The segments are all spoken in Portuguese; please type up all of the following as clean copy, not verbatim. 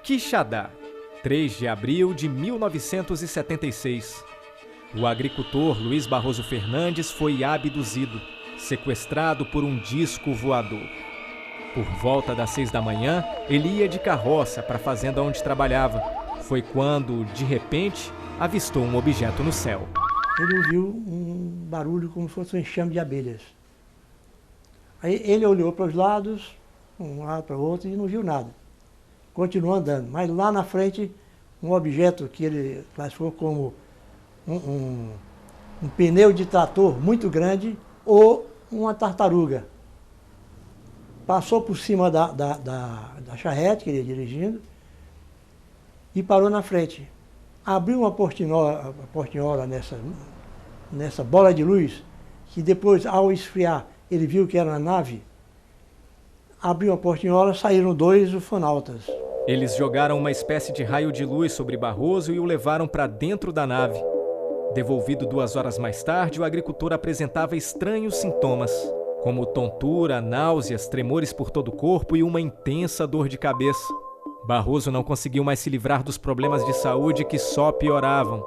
Quixadá, 3 de abril de 1976. O agricultor Luiz Barroso Fernandes foi abduzido, sequestrado por um disco voador. Por volta das 6 da manhã, ele ia de carroça para a fazenda onde trabalhava. Foi quando, de repente, avistou um objeto no céu. Ele ouviu um barulho como se fosse um enxame de abelhas. Aí ele olhou para os lados, um lado para o outro, e não viu nada. Continuou andando, mas lá na frente, um objeto que ele classificou como um pneu de trator muito grande ou uma tartaruga. Passou por cima da charrete que ele ia dirigindo e parou na frente. Abriu uma portinhola nessa bola de luz, que depois, ao esfriar, ele viu que era uma nave. Abriu a portinhola, saíram 2 ufonautas. Eles jogaram uma espécie de raio de luz sobre Barroso e o levaram para dentro da nave. Devolvido 2 horas mais tarde, o agricultor apresentava estranhos sintomas, como tontura, náuseas, tremores por todo o corpo e uma intensa dor de cabeça. Barroso não conseguiu mais se livrar dos problemas de saúde que só pioravam.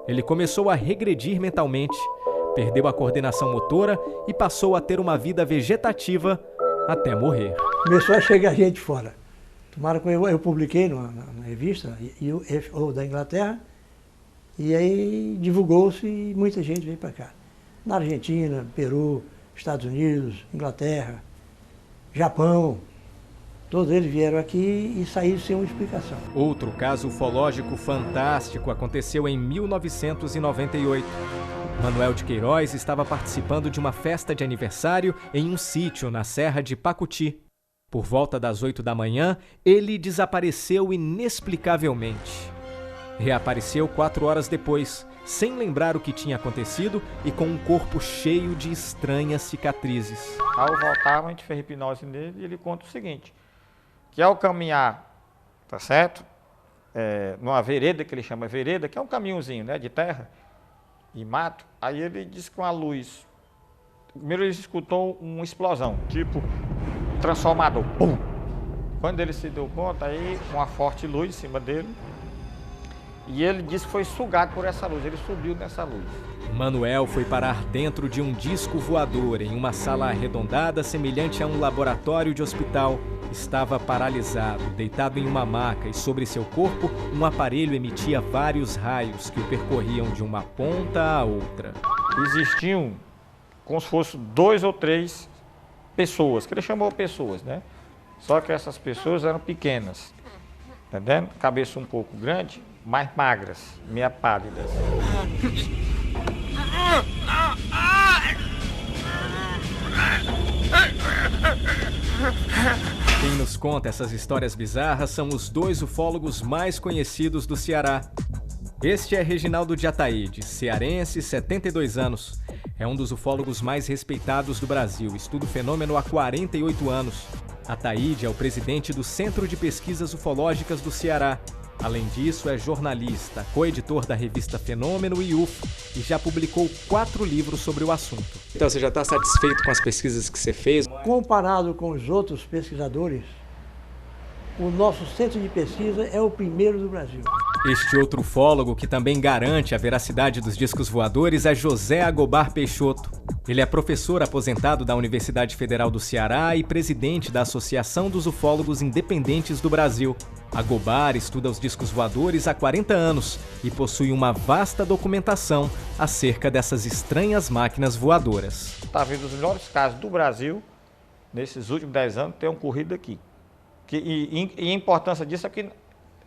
Ele começou a regredir mentalmente, perdeu a coordenação motora e passou a ter uma vida vegetativa até morrer. Começou a chegar gente fora. Tomaram que eu publiquei na revista ou da Inglaterra, e aí divulgou-se e muita gente veio para cá. Na Argentina, Peru, Estados Unidos, Inglaterra, Japão, todos eles vieram aqui e saíram sem uma explicação. Outro caso ufológico fantástico aconteceu em 1998. Manuel de Queiroz estava participando de uma festa de aniversário em um sítio na Serra de Pacuti. Por volta das 8 da manhã, ele desapareceu inexplicavelmente. Reapareceu 4 horas depois, sem lembrar o que tinha acontecido e com um corpo cheio de estranhas cicatrizes. Ao voltar, a gente fez hipnose nele e ele conta o seguinte, que ao caminhar, tá certo? Numa vereda, que ele chama vereda, que é um caminhozinho, né, de terra e mato, aí ele disse com a luz, primeiro ele escutou uma explosão, tipo transformador, pum! Quando ele se deu conta, aí uma forte luz em cima dele, e ele disse que foi sugado por essa luz, ele subiu nessa luz. Manuel foi parar dentro de um disco voador em uma sala arredondada semelhante a um laboratório de hospital. Estava paralisado, deitado em uma maca e sobre seu corpo um aparelho emitia vários raios que o percorriam de uma ponta à outra. Existiam como se fossem 2 ou 3 pessoas, que ele chamou pessoas, né? Só que essas pessoas eram pequenas, entendendo? Cabeça um pouco grande, mais magras, meio pálidas. Quem nos conta essas histórias bizarras são os 2 ufólogos mais conhecidos do Ceará. Este é Reginaldo de Ataíde, cearense, 72 anos. É um dos ufólogos mais respeitados do Brasil, estuda o fenômeno há 48 anos. Ataíde é o presidente do Centro de Pesquisas Ufológicas do Ceará. Além disso, é jornalista, coeditor da revista Fenômeno e UFO e já publicou 4 livros sobre o assunto. Então, você já está satisfeito com as pesquisas que você fez? Comparado com os outros pesquisadores, o nosso centro de pesquisa é o primeiro do Brasil. Este outro ufólogo que também garante a veracidade dos discos voadores é José Agobar Peixoto. Ele é professor aposentado da Universidade Federal do Ceará e presidente da Associação dos Ufólogos Independentes do Brasil. Agobar estuda os discos voadores há 40 anos e possui uma vasta documentação acerca dessas estranhas máquinas voadoras. Está vendo os melhores casos do Brasil, nesses últimos 10 anos, tem ocorrido aqui. E a importância disso é que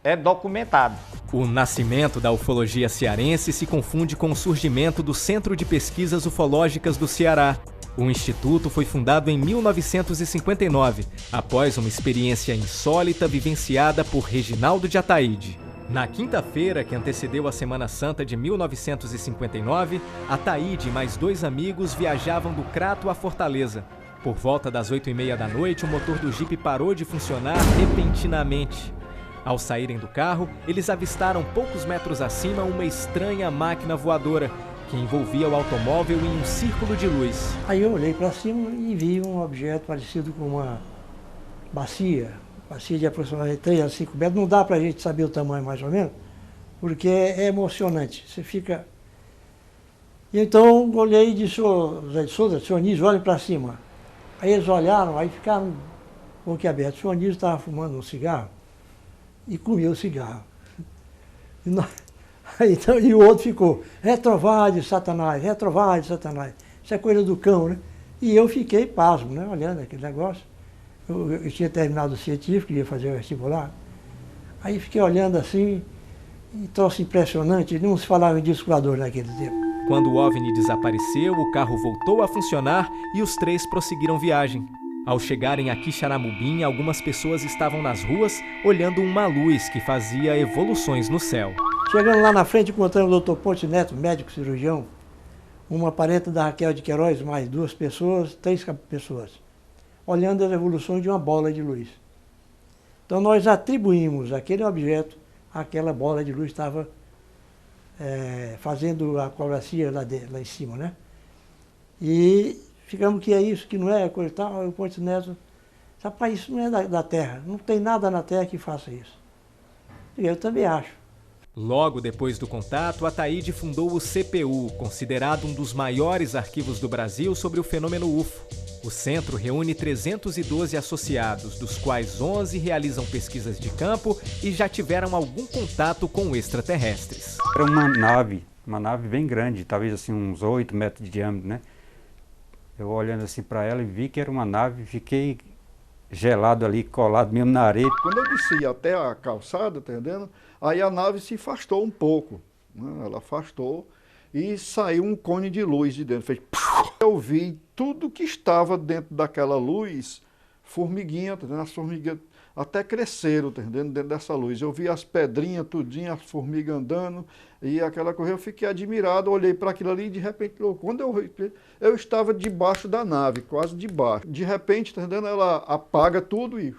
é documentado. O nascimento da ufologia cearense se confunde com o surgimento do Centro de Pesquisas Ufológicas do Ceará. O instituto foi fundado em 1959, após uma experiência insólita vivenciada por Reginaldo de Ataíde. Na quinta-feira, que antecedeu a Semana Santa de 1959, Ataíde e mais 2 amigos viajavam do Crato à Fortaleza. Por volta das 8h30 da noite, o motor do jipe parou de funcionar repentinamente. Ao saírem do carro, eles avistaram poucos metros acima uma estranha máquina voadora, que envolvia o automóvel em um círculo de luz. Aí eu olhei para cima e vi um objeto parecido com uma bacia, bacia de aproximadamente 3 a 5 metros, não dá para a gente saber o tamanho mais ou menos, porque é emocionante, você fica... E então olhei e disse, ô Zé de Souza, senhor Anísio, olhem para cima. Aí eles olharam, aí ficaram boquiabertos. O senhor Anísio estava fumando um cigarro e comia o cigarro. Então, e o outro ficou, retrovade, Satanás, retrovade, Satanás. Isso é coisa do cão, né? E eu fiquei pasmo, né? Olhando aquele negócio. Eu tinha terminado o científico, ia fazer o vestibular. Aí fiquei olhando assim, e troço impressionante, não se falava em disco voador naquele tempo. Quando o OVNI desapareceu, o carro voltou a funcionar e os três prosseguiram viagem. Ao chegarem a Quixaramubim, algumas pessoas estavam nas ruas olhando uma luz que fazia evoluções no céu. Chegando lá na frente, encontramos o Dr. Ponte Neto, médico cirurgião, uma parente da Raquel de Queiroz, mais 2 pessoas, 3 pessoas, olhando as evoluções de uma bola de luz. Então nós atribuímos aquele objeto àquela bola de luz que estava fazendo a acrobacia lá em cima, né? E ficamos que é isso, que não é, coisa e tal. O Ponte Neto, rapaz, isso não é da Terra, não tem nada na Terra que faça isso. E eu também acho. Logo depois do contato, Ataíde fundou o CPU, considerado um dos maiores arquivos do Brasil sobre o fenômeno UFO. O centro reúne 312 associados, dos quais 11 realizam pesquisas de campo e já tiveram algum contato com extraterrestres. Era uma nave bem grande, talvez assim uns 8 metros de diâmetro, né? Eu olhando assim para ela e vi que era uma nave, fiquei gelado ali, colado mesmo na areia. Quando eu desci até a calçada, tá entendendo? Aí a nave se afastou um pouco, né? Ela afastou e saiu um cone de luz de dentro. Fez... Eu vi tudo que estava dentro daquela luz, formiguinha, tá entendendo? As formigas até cresceram, tá entendendo? Dentro dessa luz. Eu vi as pedrinhas, tudinho, as formigas andando e aquela coisa. Eu fiquei admirado, olhei para aquilo ali e de repente, quando eu estava debaixo da nave, quase debaixo. De repente, tá entendendo? Ela apaga tudo e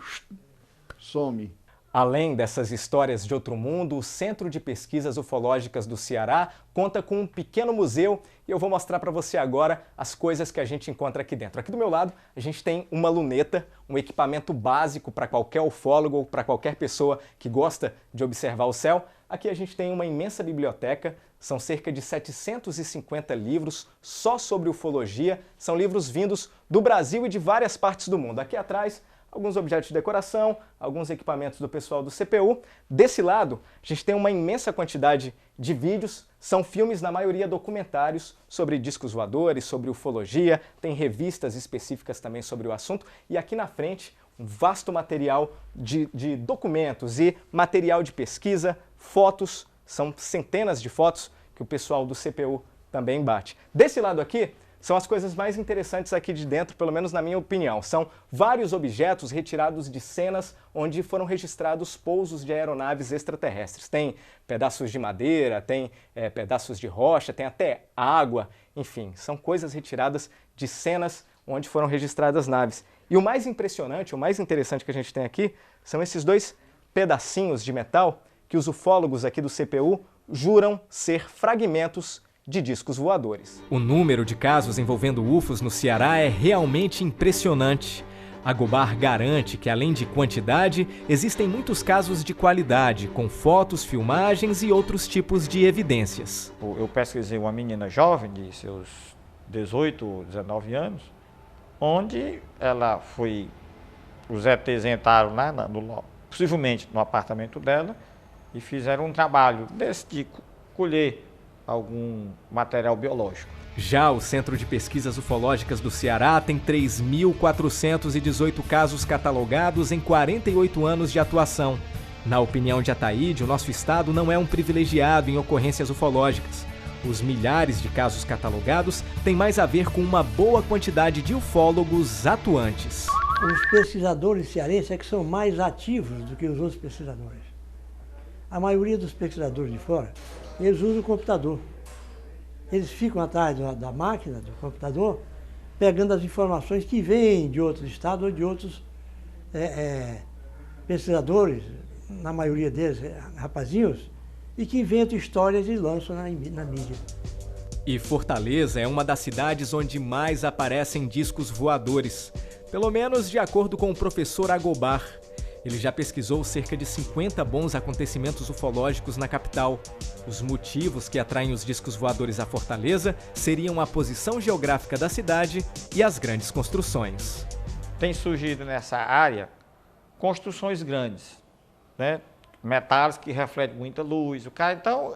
some. Além dessas histórias de outro mundo, o Centro de Pesquisas Ufológicas do Ceará conta com um pequeno museu e eu vou mostrar para você agora as coisas que a gente encontra aqui dentro. Aqui do meu lado, a gente tem uma luneta, um equipamento básico para qualquer ufólogo ou para qualquer pessoa que gosta de observar o céu. Aqui a gente tem uma imensa biblioteca, são cerca de 750 livros só sobre ufologia, são livros vindos do Brasil e de várias partes do mundo. Aqui atrás, alguns objetos de decoração, alguns equipamentos do pessoal do CPU. Desse lado, a gente tem uma imensa quantidade de vídeos, são filmes, na maioria documentários, sobre discos voadores, sobre ufologia, tem revistas específicas também sobre o assunto, e aqui na frente, um vasto material de documentos e material de pesquisa, fotos, são centenas de fotos que o pessoal do CPU também bate. Desse lado aqui, são as coisas mais interessantes aqui de dentro, pelo menos na minha opinião. São vários objetos retirados de cenas onde foram registrados pousos de aeronaves extraterrestres. Tem pedaços de madeira, tem pedaços de rocha, tem até água, enfim, são coisas retiradas de cenas onde foram registradas naves. E o mais impressionante, o mais interessante que a gente tem aqui, são esses 2 pedacinhos de metal que os ufólogos aqui do CPU juram ser fragmentos de discos voadores. O número de casos envolvendo UFOs no Ceará é realmente impressionante. Agobar garante que, além de quantidade, existem muitos casos de qualidade, com fotos, filmagens e outros tipos de evidências. Eu pesquisei uma menina jovem, de seus 18, 19 anos, onde ela foi... Os ETs entraram lá, possivelmente no apartamento dela, e fizeram um trabalho desse de colher algum material biológico. Já o Centro de Pesquisas Ufológicas do Ceará tem 3.418 casos catalogados em 48 anos de atuação. Na opinião de Ataíde, o nosso estado não é um privilegiado em ocorrências ufológicas. Os milhares de casos catalogados têm mais a ver com uma boa quantidade de ufólogos atuantes. Os pesquisadores cearenses é que são mais ativos do que os outros pesquisadores. A maioria dos pesquisadores de fora, eles usam o computador. Eles ficam atrás da máquina, do computador, pegando as informações que vêm de outros estados ou de outros pesquisadores, na maioria deles, rapazinhos, e que inventam histórias e lançam na mídia. E Fortaleza é uma das cidades onde mais aparecem discos voadores, pelo menos de acordo com o professor Agobar. Ele já pesquisou cerca de 50 bons acontecimentos ufológicos na capital. Os motivos que atraem os discos voadores à Fortaleza seriam a posição geográfica da cidade e as grandes construções. Tem surgido nessa área construções grandes, né? Metais que refletem muita luz. Então,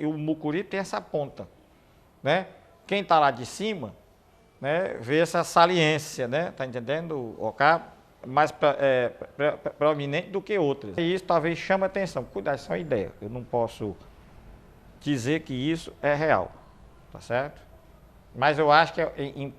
o mucuri tem essa ponta, né? Quem está lá de cima, né, vê essa saliência, né? Tá entendendo? Mais proeminente do que outras. E isso talvez chame a atenção. Cuidado, isso é uma ideia. Eu não posso dizer que isso é real, tá certo? Mas eu acho que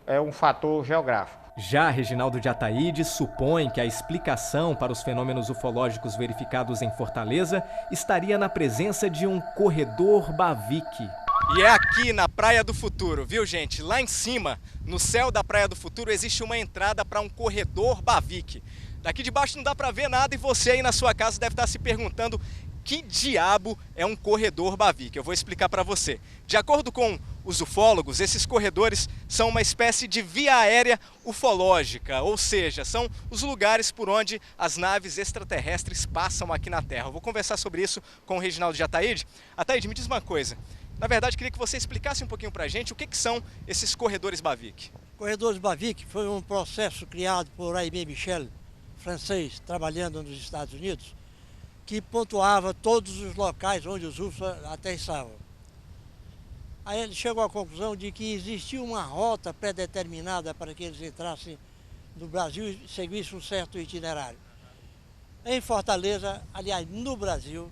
é um fator geográfico. Já Reginaldo de Ataíde supõe que a explicação para os fenômenos ufológicos verificados em Fortaleza estaria na presença de um corredor Bavick. E é aqui na Praia do Futuro, viu, gente? Lá em cima, no céu da Praia do Futuro, existe uma entrada para um corredor Bavick. Daqui de baixo não dá para ver nada e você aí na sua casa deve estar se perguntando que diabo é um corredor Bavick. Eu vou explicar para você. De acordo com os ufólogos, esses corredores são uma espécie de via aérea ufológica, ou seja, são os lugares por onde as naves extraterrestres passam aqui na Terra. Eu vou conversar sobre isso com o Reginaldo de Ataíde. Ataíde, me diz uma coisa. Na verdade, queria que você explicasse um pouquinho para a gente o que são esses corredores Bavick. Corredores Bavick foi um processo criado por Aimé Michel, francês, trabalhando nos Estados Unidos, que pontuava todos os locais onde os UFOs aterrissavam. Aí ele chegou à conclusão de que existia uma rota pré-determinada para que eles entrassem no Brasil e seguissem um certo itinerário. Em Fortaleza, aliás, no Brasil,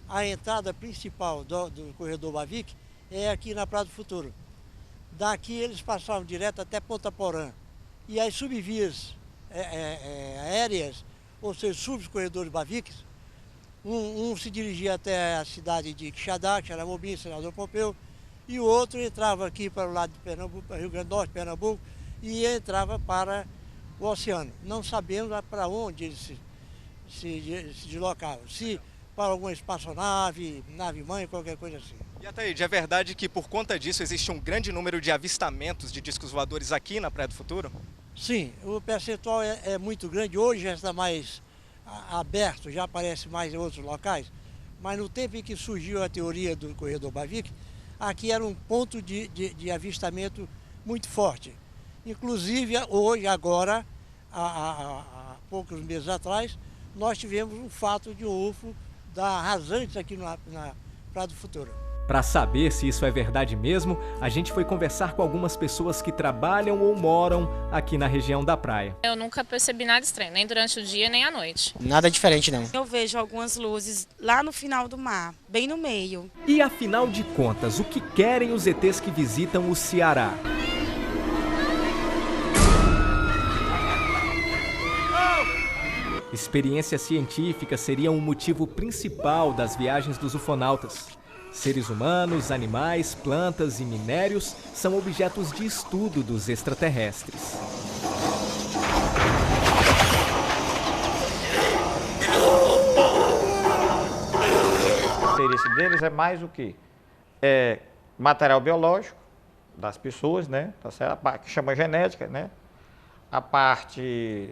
a entrada principal do corredor Bavick é aqui na Praia do Futuro. Daqui eles passavam direto até Ponta Porã. E as subvias aéreas, ou seja, subcorredores Bavick, um se dirigia até a cidade de Quixadá, Xaramobim, Senador Pompeu, e o outro entrava aqui para o lado de Pernambuco, Rio Grande do Norte, Pernambuco, e entrava para o oceano. Não sabemos para onde eles se deslocavam. Se para alguma espaçonave, nave-mãe, qualquer coisa assim. E Ataíde, é verdade que por conta disso existe um grande número de avistamentos de discos voadores aqui na Praia do Futuro? Sim, o percentual é muito grande. Hoje já está mais aberto, já aparece mais em outros locais, mas no tempo em que surgiu a teoria do corredor Bavick, aqui era um ponto de avistamento muito forte. Inclusive, hoje, agora, há poucos meses atrás, nós tivemos um fato de um UFO da Rasantes aqui na Praia do Futuro. Para saber se isso é verdade mesmo, a gente foi conversar com algumas pessoas que trabalham ou moram aqui na região da praia. Eu nunca percebi nada estranho, nem durante o dia, nem à noite. Nada diferente, não. Eu vejo algumas luzes lá no final do mar, bem no meio. E afinal de contas, o que querem os ETs que visitam o Ceará? Experiência científica seria um motivo principal das viagens dos ufonautas. Seres humanos, animais, plantas e minérios são objetos de estudo dos extraterrestres. O interesse deles é mais o quê? É material biológico das pessoas, né? Tá certo? A parte que chama genética, né? A parte,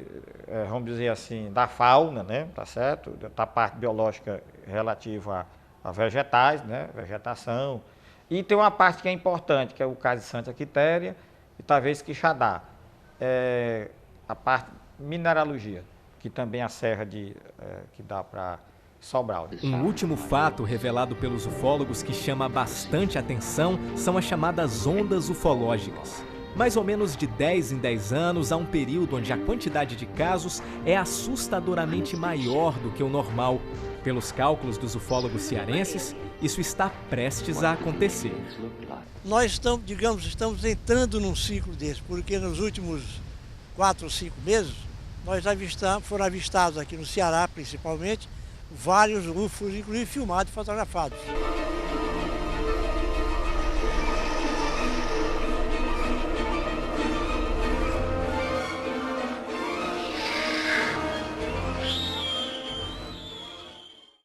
vamos dizer assim, da fauna, né? Tá certo? Da parte biológica relativa a vegetais, né? Vegetação. E tem uma parte que é importante, que é o caso de Santa Quitéria e talvez Quixadá. A parte mineralogia, que também é a serra que dá para Sobral. Um último fato revelado pelos ufólogos que chama bastante atenção são as chamadas ondas ufológicas. Mais ou menos de 10 em 10 anos, há um período onde a quantidade de casos é assustadoramente maior do que o normal. Pelos cálculos dos ufólogos cearenses, isso está prestes a acontecer. Nós estamos entrando num ciclo desse, porque nos últimos 4 ou 5 meses, foram avistados aqui no Ceará, principalmente, vários UFOs, inclusive filmados e fotografados.